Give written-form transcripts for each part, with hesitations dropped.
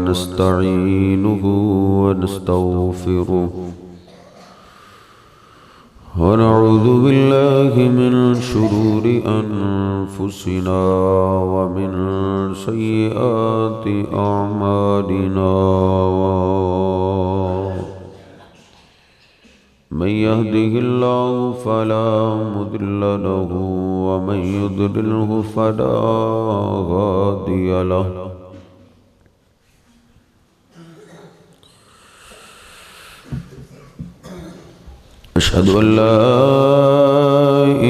ونستعينه ونستغفره ونعوذ بالله من شرور أنفسنا ومن سيئات أعمالنا من يهده الله فلا مضل له ومن يضلله فلا هادي له أشهد أن لا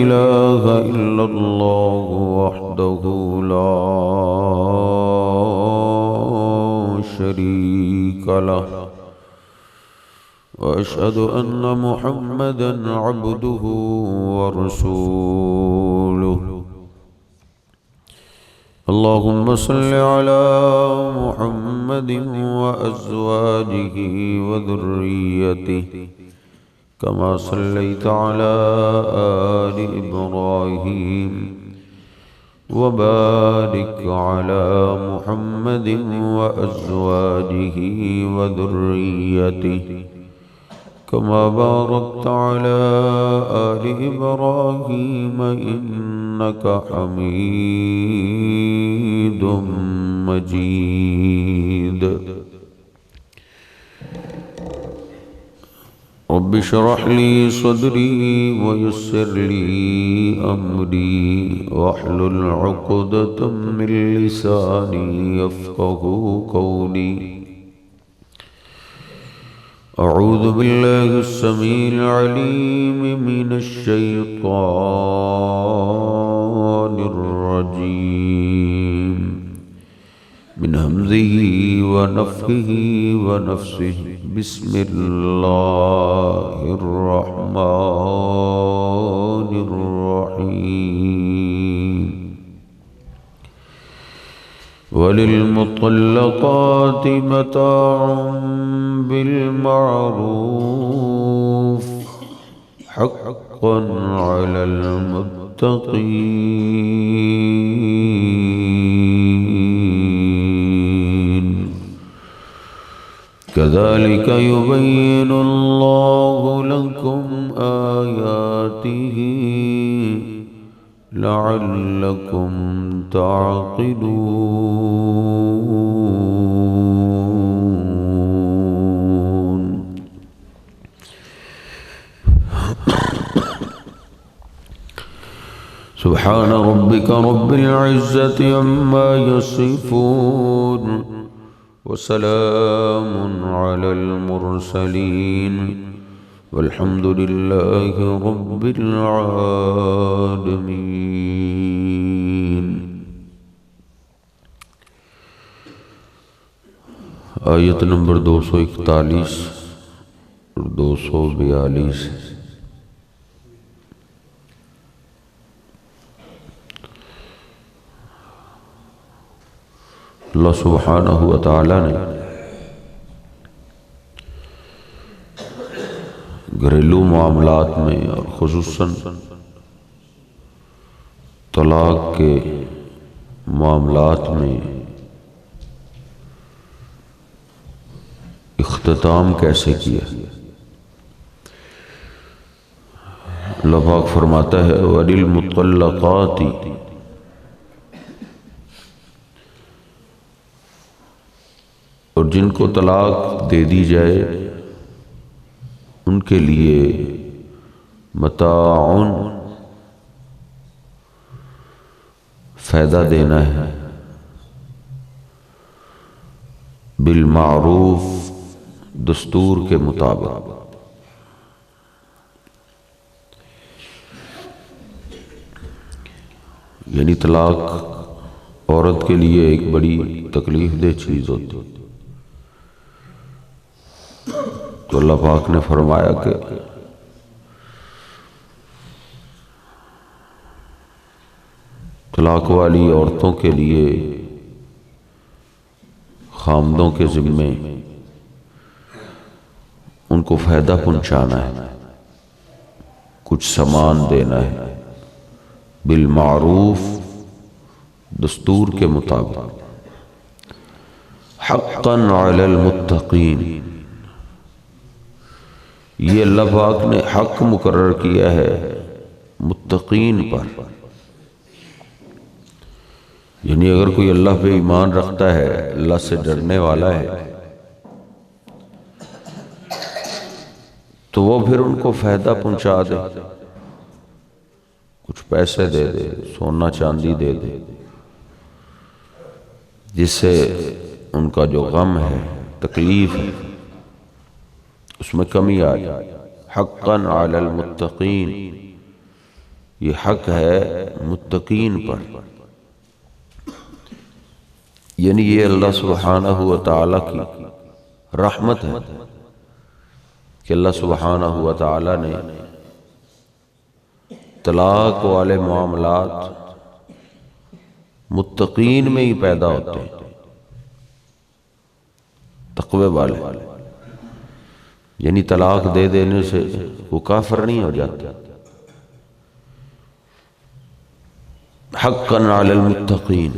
إله إلا الله وحده لا شريك له وأشهد أن محمدًا عبده ورسوله اللهم صل على محمد وأزواجه وذريته كما صليت على آل إبراهيم وبارك على محمد وأزواجه وذريته كما باركت على آل إبراهيم إنك حميد مجيد رب اشرح لي صدري ويسر لي أمري واحلل عقدة من لساني يفقهوا قولي أعوذ بالله السميع العليم من الشيطان الرجيم من همزه ونفخه ونفسه بسم الله الرحمن الرحيم وللمطلقات متاع بالمعروف حقا على المتقين كذلك يبين الله لكم آياته لعلكم تعقلون سبحان ربك رب العزة عما يصفون وسلام على المرسلين والحمد لله رب العالمين آیت نمبر 241 اور 242 اللہ سبحانہ و تعالی نے گھریلو معاملات میں اور خصوصاً طلاق کے معاملات میں اختتام کیسے کیا اللہ پاک فرماتا ہے وَلِلْمُطَلَّقَاتِ اور جن کو طلاق دے دی جائے ان کے لیے متاعن فائدہ دینا ہے بالمعروف دستور کے مطابق یعنی طلاق عورت کے لیے ایک بڑی تکلیف دہ چیز ہوتی ہے تو اللہ پاک نے فرمایا کہ طلاق والی عورتوں کے لیے خامدوں کے ذمے ان کو فائدہ پہنچانا ہے، کچھ سامان دینا ہے بالمعروف دستور کے مطابق، حقا علی المتقین، یہ اللہ پاک نے حق مقرر کیا ہے متقین پر، یعنی اگر کوئی اللہ پہ ایمان رکھتا ہے، اللہ سے ڈرنے والا ہے، تو وہ پھر ان کو فائدہ پہنچا دے، کچھ پیسے دے دے، سونا چاندی دے دے، جس سے ان کا جو غم ہے، تکلیف ہے، اس میں کمی آ جائے۔ حقا علی المتقین، یہ حق ہے متقین پر، یعنی یہ اللہ سبحانہ و تعالی کی رحمت ہے کہ اللہ سبحانہ و تعالی نے طلاق والے معاملات متقین میں ہی پیدا ہوتے ہیں، تقوی والے، یعنی طلاق دے دینے سے وہ کافر نہیں ہو جاتے۔ حقا علی المتقین،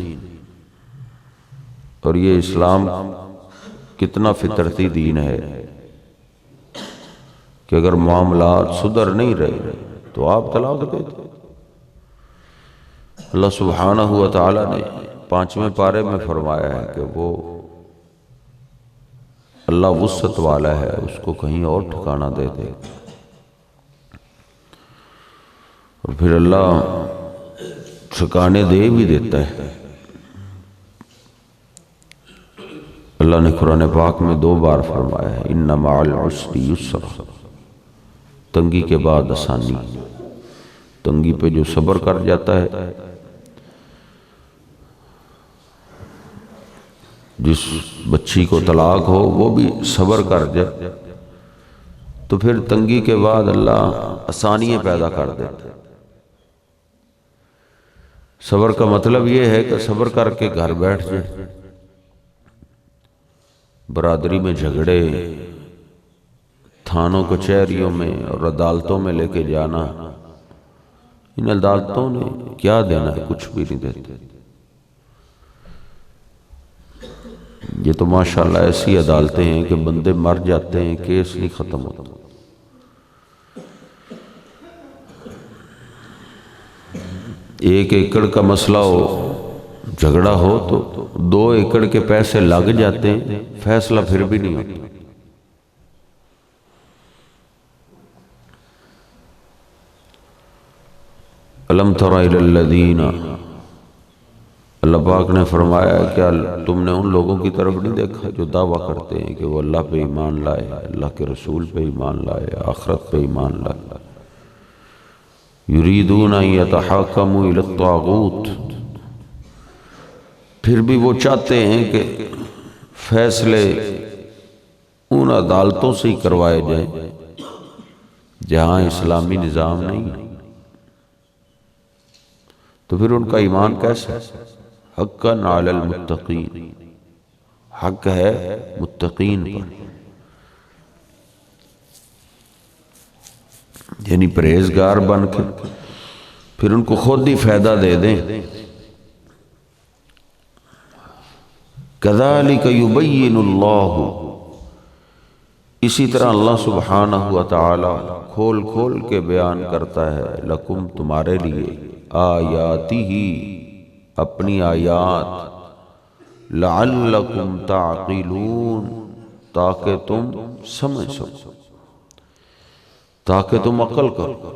اور یہ اسلام کتنا فطرتی دین ہے کہ اگر معاملات سدھر نہیں رہے تو آپ طلاق دے دیں۔ اللہ سبحانہ و تعالی نے 5ویں پارے میں فرمایا ہے کہ وہ اللہ وسعت والا ہے، اس کو کہیں اور ٹھکانہ دے دے، اور پھر اللہ ٹھکانے دے بھی دیتا ہے۔ اللہ نے قرآن پاک میں 2 بار فرمایا ہے ان مع العسر یسرا، تنگی کے بعد آسانی، تنگی پہ جو صبر کر جاتا ہے، جس بچی کو طلاق ہو وہ بھی صبر کر جائے تو پھر تنگی کے بعد اللہ آسانیاں پیدا کر دیتا ہے۔ صبر کا مطلب یہ ہے کہ صبر کر کے گھر بیٹھ جائے، برادری میں جھگڑے تھانوں کچہریوں میں اور عدالتوں میں لے کے جانا، ان عدالتوں نے کیا دینا ہے؟ کچھ بھی نہیں دیتے۔ یہ تو ماشاءاللہ ایسی عدالتیں ہیں کہ بندے مر جاتے ہیں، کیس نہیں ختم ہوتا۔ ایک ایکڑ کا مسئلہ ہو، جھگڑا ہو تو 2 ایکڑ کے پیسے لگ جاتے ہیں، فیصلہ پھر بھی نہیں ہوتا۔ الم تر الی الذین، اللہ پاک نے فرمایا کیا تم نے ان لوگوں کی طرف نہیں دیکھا جو دعویٰ کرتے ہیں کہ وہ اللہ پہ ایمان لائے، اللہ کے رسول پہ ایمان لائے، آخرت پہ ایمان لائے، یریدون ان یتحاکموا الی الطاغوت، پھر بھی وہ چاہتے ہیں کہ فیصلے ان عدالتوں سے ہی کروائے جائیں جہاں اسلامی نظام نہیں ہے، تو پھر ان کا ایمان کیسا؟ حقا علی المتقین، حق ہے متقین پر، یعنی پرہیزگار بن کے پھر ان کو خود ہی فائدہ دے دیں۔ کذالک یبین اللہ، اسی طرح اللہ سبحانہ و تعالی کھول کھول کے بیان کرتا ہے، لکم تمہارے لیے، آیاتہ اپنی آیات، لعلکم تعقلون تاکہ تم سمجھ سکو، تاکہ تم عقل کرو۔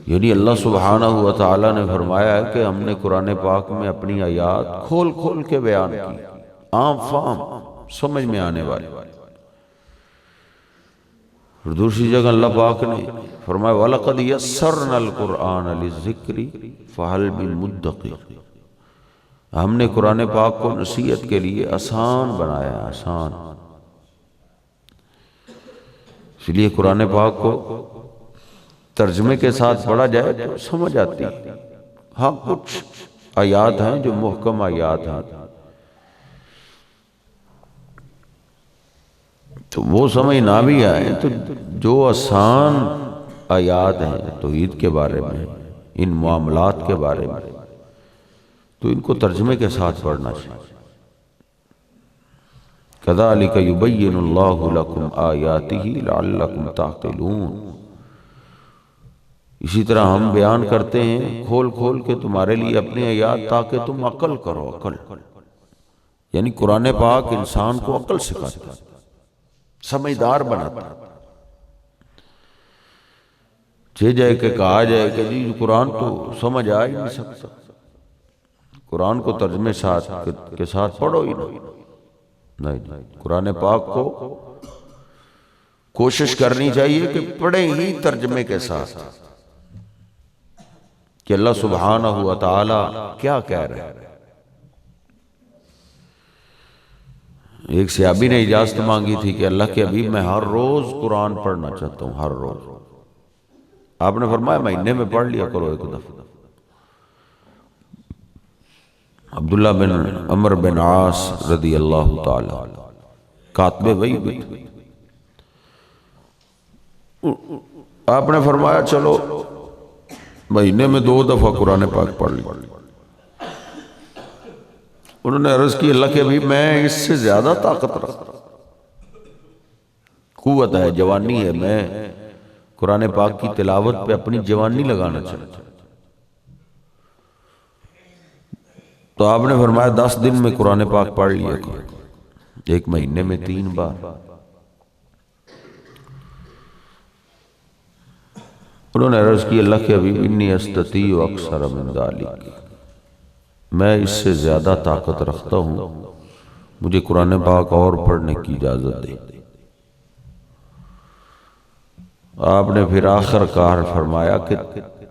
یعنی اللہ سبحانہ و تعالی نے فرمایا ہے کہ ہم نے قرآن پاک میں اپنی آیات کھول کھول کے بیان کی، عام فام سمجھ میں آنے والے۔ اور دوسری جگہ اللہ پاک نے فرمایا وَلَقَدْ يَسَّرْنَا الْقُرْآنَ لِلذِّكْرِ فَهَلْ مِن مُدَّكِرٍ، ہم نے قرآن پاک کو نصیحت کے لیے آسان بنایا، آسان، اس لیے قرآن پاک کو ترجمے کے ساتھ پڑھا جائے تو سمجھ آتی ہے۔ ہاں کچھ آیات ہیں جو محکم آیات ہیں تو وہ سمجھ نہ بھی آئے تو جو آسان آیات ہیں توحید کے بارے میں، ان معاملات کے بارے میں، تو ان کو ترجمے کے ساتھ پڑھنا چاہیے۔ کذالک یبین اللہ لکم آیاتہ لعلکم تعقلون، اسی طرح ہم بیان کرتے ہیں کھول کھول کے تمہارے لیے اپنی آیات تاکہ تم عقل کرو۔ عقل یعنی قرآن پاک انسان کو عقل سکھاتا ہے، سمجھدار بناتا ہے۔ جائے کہ کہا جائے کہ جی قرآن تو سمجھ آ ہی نہیں سکتا، قرآن کو ترجمے کے ساتھ پڑھو ہی نہیں، قرآن پاک کو کوشش کرنی چاہیے کہ پڑھیں ہی ترجمے کے ساتھ کہ اللہ سبحانہ و تعالی کیا کہہ رہے ہیں۔ ایک صحابی نے اجازت مانگی تھی کہ اللہ کے حبیب میں ہر روز قرآن پڑھنا چاہتا ہوں، ہر روز۔ آپ نے فرمایا مہینے میں پڑھ لیا کرو ایک دفعہ۔ عبداللہ بن عمر بن عاص رضی اللہ تعالی کاتب وحی بھی تھے، آپ نے فرمایا چلو مہینے میں 2 دفعہ قرآن پاک پڑھ لیا۔ انہوں نے عرض کی اللہ کے حبیب میں اس سے زیادہ طاقت رکھتا، قوت ہے، جوانی ہے، میں قرآن پاک کی تلاوت پہ اپنی جوانی لگانا چاہتا۔ تو آپ نے فرمایا 10 دن میں قرآن پاک پڑھ لیا کرو، ایک مہینے میں 3 بار۔ انہوں نے عرض کی اللہ کے حبیب انی استطیع اکثر من ذالک، میں اس سے زیادہ طاقت رکھتا ہوں، مجھے قرآن پاک اور پڑھنے کی اجازت دے۔ آپ نے پھر آخر کار فرمایا کہ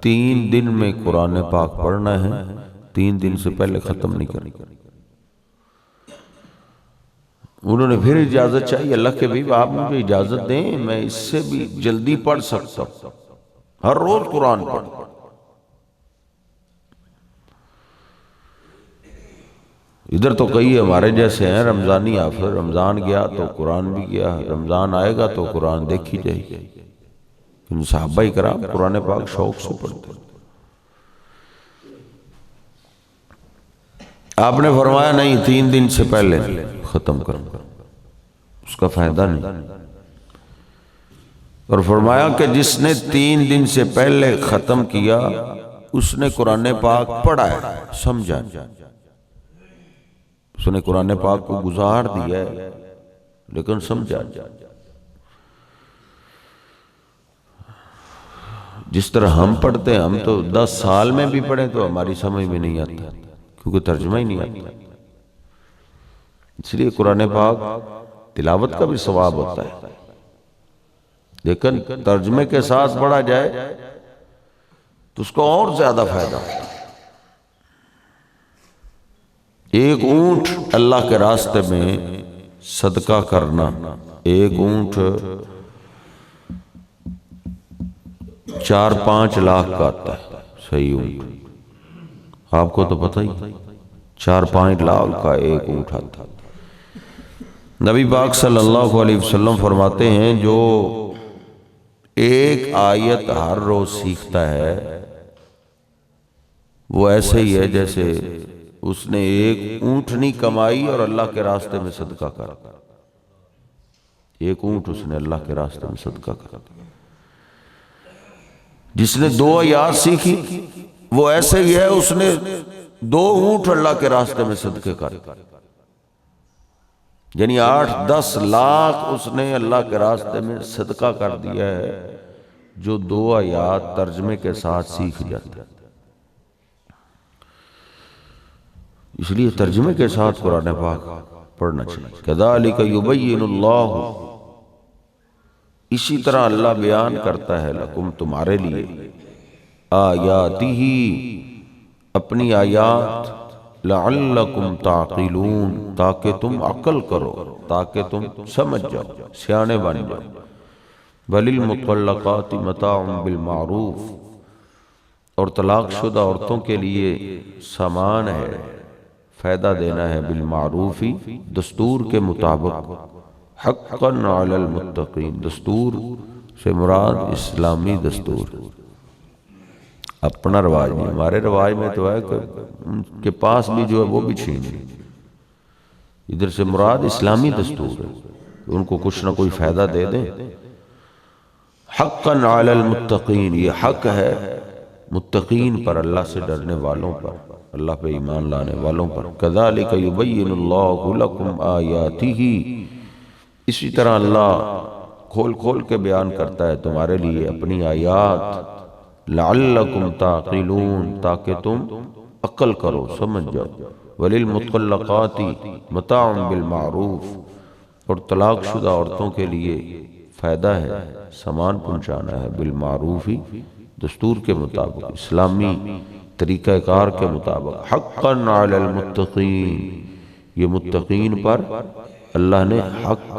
3 دن میں قرآن پاک پڑھنا ہے، 3 دن سے پہلے ختم نہیں کرنی۔ انہوں نے پھر اجازت چاہیے، اللہ کے حبیب آپ مجھے اجازت دیں، میں اس سے بھی جلدی پڑھ سکتا ہوں، ہر روز قرآن پڑھ۔ ادھر تو کئی ہمارے جیسے ہیں رمضانی حافظ، رمضان گیا تو قرآن بھی گیا، رمضان آئے گا تو قرآن دیکھی جائے گی۔ لیکن صحابہ کرام قرآن پاک شوق سے پڑھتے۔ آپ نے فرمایا نہیں، 3 دن سے پہلے ختم کروں، اس کا فائدہ نہیں۔ اور فرمایا کہ جس نے 3 دن سے پہلے ختم کیا اس نے قرآن پاک پڑھا ہے، سمجھا، اس نے قرآن پاک کو گزار دیا ہے لیکن سمجھا۔ جس طرح ہم پڑھتے ہیں، ہم تو 10 سال میں بھی پڑھیں تو ہماری سمجھ میں نہیں آتا کیونکہ ترجمہ ہی نہیں آتا۔ اس لیے قرآن پاک تلاوت کا بھی ثواب ہوتا ہے، لیکن ترجمے کے ساتھ پڑھا جائے تو اس کو اور زیادہ فائدہ ہوتا ہے۔ ایک اونٹ اللہ کے راستے میں صدقہ کرنا، ایک اونٹ 4-5 لاکھ کا آتا ہے، صحیح اونٹ، آپ کو تو پتہ ہی، 4-5 لاکھ کا ایک اونٹ آتا ہے۔ نبی پاک صلی اللہ علیہ وسلم فرماتے ہیں جو ایک آیت ہر روز سیکھتا ہے وہ ایسے ہی ہے جیسے اس نے ایک اونٹنی کمائی اور اللہ کے راستے میں صدقہ کرا۔ ایک اونٹ اس نے اللہ کے راستے میں صدقہ کرا۔ جس نے 2 آیات سیکھی وہ ایسے ہی ہے اس نے 2 اونٹ اللہ کے راستے میں صدقے کرے، یعنی 8-10 لاکھ اس نے اللہ کے راستے میں صدقہ کر دیا ہے جو 2 آیات ترجمے کے ساتھ سیکھ جاتا ہے۔ اس لیے ترجمے کے ساتھ قرآن پاک پڑھنا چاہیے۔ کذالک یبین اللہ، اسی طرح اللہ بیان کرتا ہے لکم تمہارے لیے، آیاتہ اپنی آیات، لعلکم تعقلون تاکہ تم عقل کرو، تاکہ تم سمجھ جاؤ، سیانے بن جاؤ۔ وللمطلقات متاع بالمعروف، اور طلاق شدہ عورتوں کے لیے سامان ہے، فائدہ دینا ہے، بالمعروف دستور کے مطابق، حقا علی المتقین، دستور سے مراد اسلامی دستور، اپنا رواج نہیں۔ ہمارے رواج میں تو ہے کہ ان کے پاس بھی جو ہے وہ بھی چھین لیں، ادھر سے مراد اسلامی دستور ہے، ان کو کچھ نہ کوئی فائدہ دے دیں۔ حقاً علی المتقین، یہ حق ہے متقین پر، اللہ سے ڈرنے والوں پر، اللہ پہ ایمان لانے والوں پر۔ کذالک یبین اللہ لکم آیاتہ، اسی طرح اللہ کھول کھول کے بیان کرتا ہے تمہارے لیے اپنی آیات، لعلکم تعقلون، تاکہ تم عقل کرو، سمجھ جاؤ۔ وللمطلقات متاع بالمعروف، اور طلاق شدہ عورتوں کے لیے فائدہ ہے، سامان پہنچانا ہے، بالمعروف، دستور کے مطابق، اسلامی طریقہ کار کے مطابق۔ حقاً علی المتقین، یہ متقین پر اللہ نے حق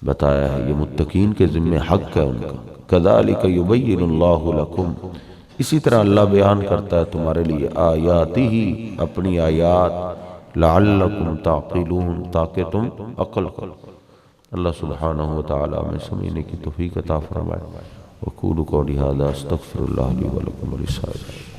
بتایا ہے، یہ متقین کے ذمہ حق ہے ان کا۔ کذالک یبین اللہ لکم، اسی طرح اللہ بیان کرتا ہے تمہارے لیے آیاتہ، اپنی آیات، لعلکم تعقلون، تاکہ تم عقل کرو۔ اللہ سبحانہ وتعالی میں سمجھنے کی توفیق عطا فرمائے۔ وقولوا قولی ھذا استغفر اللہ لی ولکم ولسائر